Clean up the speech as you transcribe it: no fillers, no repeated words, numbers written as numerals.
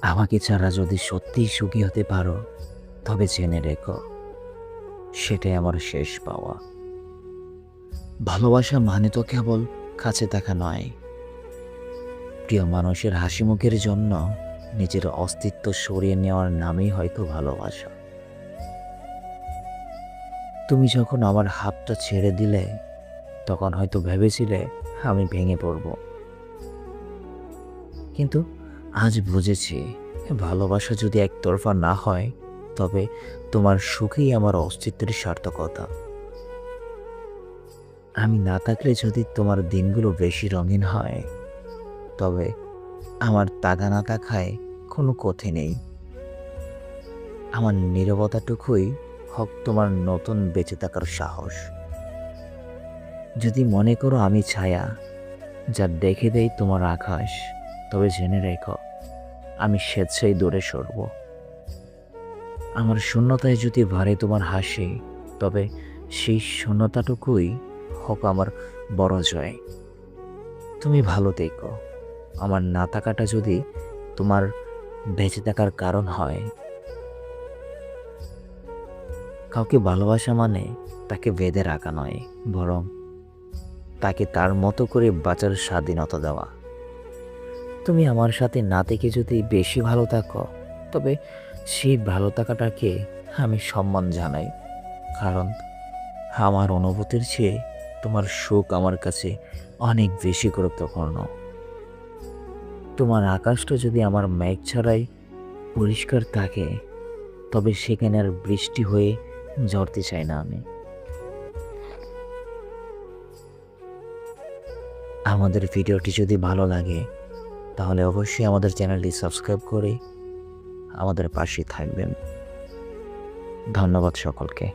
আমাকে ছাড়া যদি সত্যিই সুখী হতে পারো, তবে জেনে রেখো সেটাই আমার শেষ পাওয়া। ভালোবাসা মানে তো কেবল কাছে থাকা নয়, প্রিয় মানুষের হাসি মুখের জন্য নিজের অস্তিত্ব সরিয়ে নেওয়ার নামই হয়তো ভালোবাসা। তুমি যখন আমার হাতটা ছেড়ে দিলে, তখন হয়তো ভেবেছিলে আমি ভেঙে পড়ব, কিন্তু আজ বুঝেছি ভালোবাসা যদি একতরফা না হয়, তবে তোমার সুখেই আমার অস্তিত্বের সার্থকতা। আমি না থাকলে যদি তোমার দিনগুলো বেশি রঙিন হয়, তবে আমার তাগা না থাকায় কোনো ক্ষতি নেই। আমার নীরবতাটুকুই হোক তোমার নতুন বেঁচে থাকার সাহস। যদি মনে করো আমি ছায়া, যা দেখে দেয় তোমার আকাশ, তবে জেনে রেখো আমি স্বেচ্ছায় দূরে সরব। আমার শূন্যতায় যদি বাড়ে তোমার হাসি, তবে সেই শূন্যতাটুকুই হোক আমার বড় জয়। তুমি ভালো থেকো। আমার না থাকাটা যদি তোমার বেঁচে থাকার কারণ হয়। কাউকে ভালোবাসা মানে তাকে বেঁধে রাখা নয়, বরং তাকে তার মতো করে বাঁচার স্বাধীনতা দেওয়া। তুমি আমার সাথে না থেকে যদি বেশি ভালো থাকো, তবে সেই ভালো থাকাটাকে আমি সম্মান জানাই, কারণ আমার অনুভূতির চেয়ে তোমার সুখ আমার কাছে অনেক বেশি গুরুত্বপূর্ণ। তোমার আকাশটা যদি আমার মেঘ ছাড়াই পরিষ্কার থাকে, তবে সেখানে আর বৃষ্টি হয়ে ঝরতে চাই না আমি। আমাদের ভিডিওটি যদি ভালো লাগে, তাহলে অবশ্যই আমাদের চ্যানেলটি সাবস্ক্রাইব করে আমাদের পাশে থাকবেন। ধন্যবাদ সকলকে।